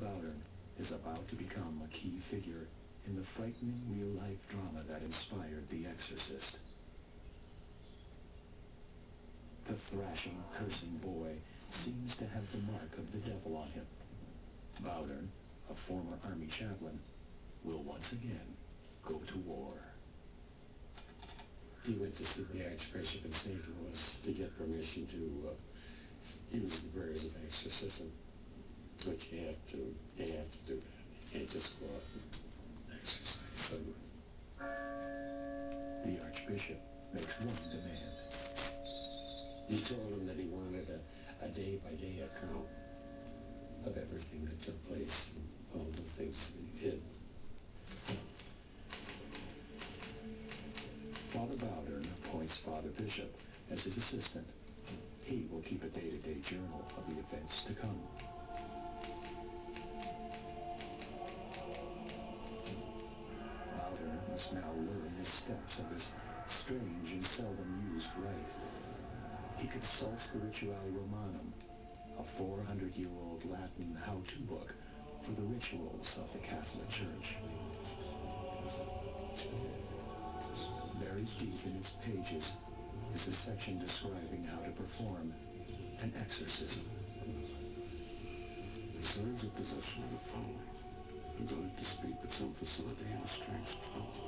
Bowdern is about to become a key figure in the frightening real-life drama that inspired The Exorcist. The thrashing, cursing boy seems to have the mark of the devil on him. Bowdern, a former army chaplain, will once again go to war. He went to see the Archbishop in St. Louis to get permission to use the prayers of exorcism, which you have to do that. You can't just go out and exorcise someone. The Archbishop makes one demand. He told him that he wanted a day-by-day account of everything that took place, and all the things that he did. Father Bowdern appoints Father Bishop as his assistant. He will keep a day-to-day journal of the events to come. Bowdern must now learn the steps of this strange and seldom used rite. He consults the Rituale Romanum, a 400-year-old Latin how-to book for the rituals of the Catholic Church. Buried deep in its pages is a section describing how to perform an exorcism. The signs of possession are the following: ability to speak with some facility in a strange tongue,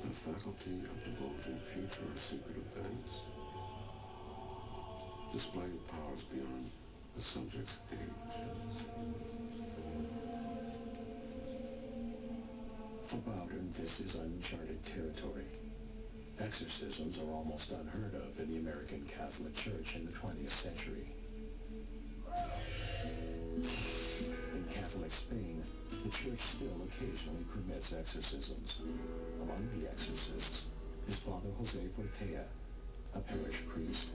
the faculty of divulging future or secret events, display of powers beyond the subject's age. For Bowdern, this is uncharted territory. Exorcisms are almost unheard of in the American Catholic Church in the 20th century. In Catholic Spain, the Church still occasionally permits exorcisms. Among the exorcists is Father Jose Fortea, a parish priest.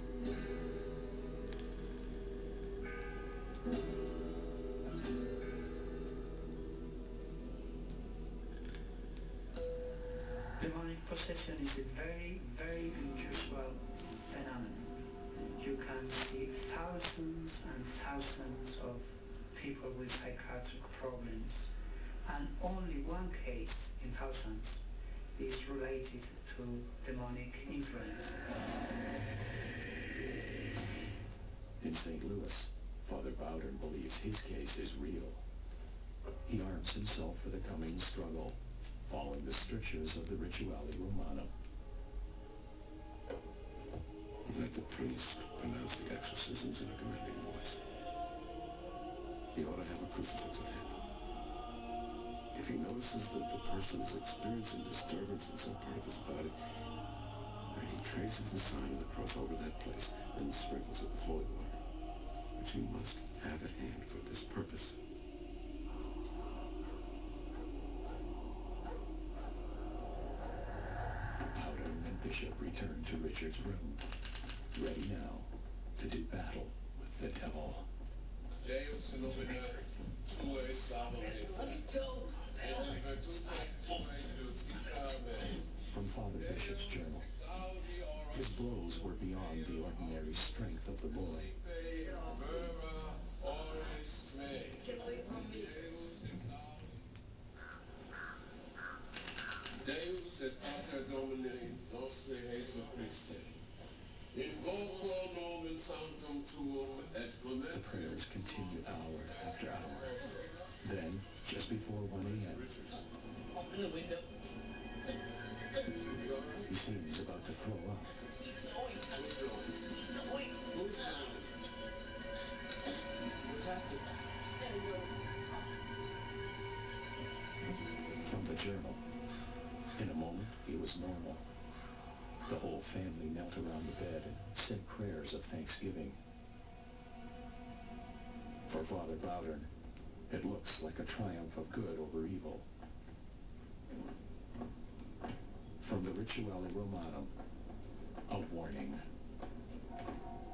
Demonic possession is a very, very unusual phenomenon. You can see thousands and thousands of people with psychiatric problems, and only one case in thousands is related to demonic influence. In St. Louis, Father Bowdern believes his case is real. He arms himself for the coming struggle, following the strictures of the Rituale Romanum. Let the priest pronounce the exorcisms in a commanding voice. He ought to have a crucifix at hand. If he notices that the person is experiencing disturbance in some part of his body, he traces the sign of the cross over that place and sprinkles it with holy water, which he must have at hand for this purpose. Bowdern and Bishop return to Richard's room, ready now to do battle with the devil. From Father Bishop's journal, his blows were beyond the ordinary strength of the boy. Get away from me. Deus et Pater Domini nostri Jesu Christe. Invoco nomen sanctum tuum et The clemente. prayers continue hour after hour. Then, just before 1 a.m., Open the window. he seems about to throw up. What's happening? From the journal, in a moment he was normal. The whole family knelt around the bed and said prayers of thanksgiving. For Father Bowdern, it looks like a triumph of good over evil. From the Rituale Romanum, a warning.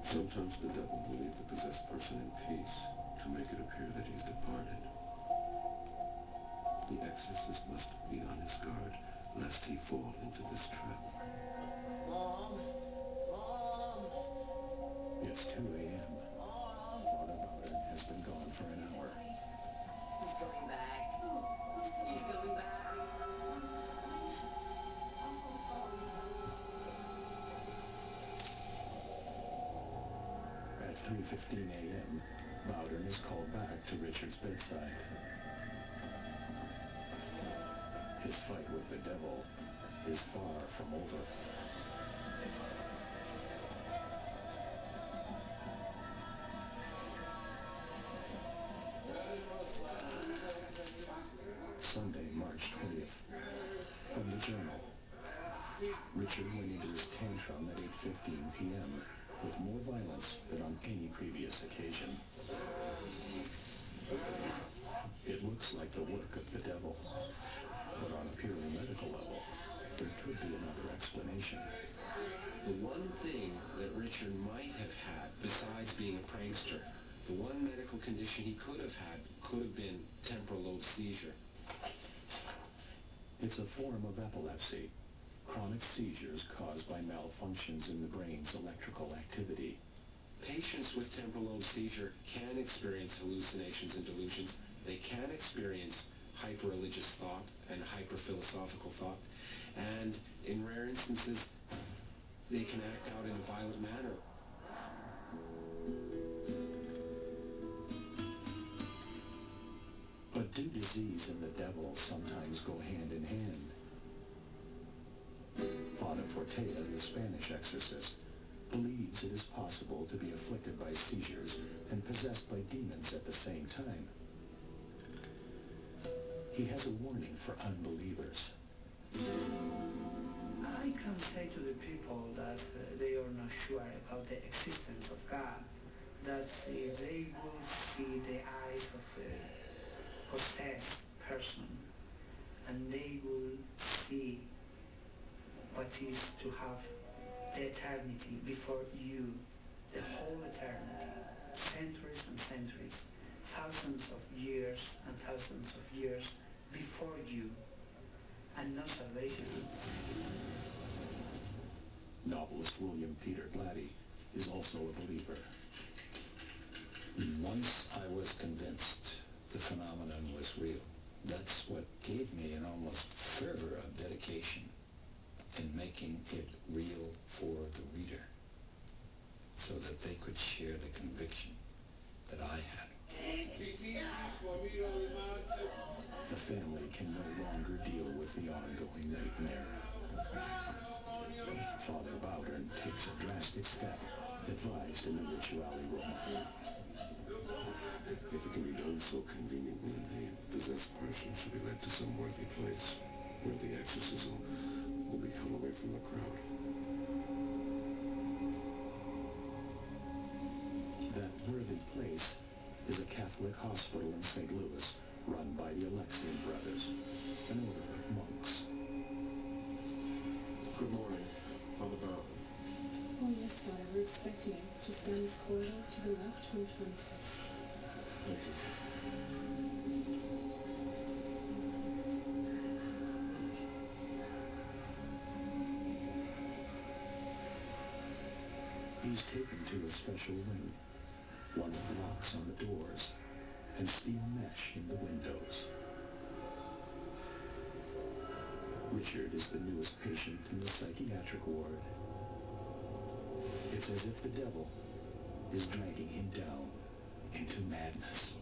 Sometimes the devil will leave the possessed person in peace to make it appear that he's departed. The exorcist must be on his guard, lest he fall into this trap. Mom. Mom. It's 2 a.m. Mom. Father Bowdern has been gone for an hour. 3:15 a.m., Bowden is called back to Richard's bedside. His fight with the devil is far from over. Sunday, March 20th. From the Journal. Richard went into his tantrum at 8:15 p.m. with more violence than on any previous occasion. It looks like the work of the devil, but on a purely medical level, there could be another explanation. The one thing that Richard might have had, besides being a prankster, the one medical condition he could have had could have been temporal lobe seizure. It's a form of epilepsy, chronic seizures caused by malfunctions in the brain's electrical activity. Patients with temporal lobe seizure can experience hallucinations and delusions. They can experience hyper-religious thought and hyper-philosophical thought, and in rare instances, they can act out in a violent manner. But do disease and the devil sometimes go hand in hand? Father Fortea, the Spanish exorcist, believes it is possible to be afflicted by seizures and possessed by demons at the same time. He has a warning for unbelievers. I can say to the people that they are not sure about the existence of God, that if they will see the eyes of a possessed person, and they will see what is to have the eternity before you, the whole eternity, centuries and centuries, thousands of years and thousands of years before you, and no salvation. Novelist William Peter Blatty is also a believer. Once I was convinced the phenomenon was real, that's what gave me an almost fervor of dedication in making it real for the reader, so that they could share the conviction that I had. The family can no longer deal with the ongoing nightmare. Father Bowden takes a drastic step, advised in the Rituale Romana. If it can be done so conveniently, the possessed person should be led to some worthy place where the exorcism will be held away from the crowd. That worthy place is a Catholic hospital in St. Louis, run by the Alexian Brothers, an order of monks. Good morning, Father Bowden. Oh, yes, Father, we're expecting you. Just down this corridor to the left, room 26. Thank you. He's taken to a special wing, one with locks on the doors and steel mesh in the windows. Richard is the newest patient in the psychiatric ward. It's as if the devil is dragging him down into madness.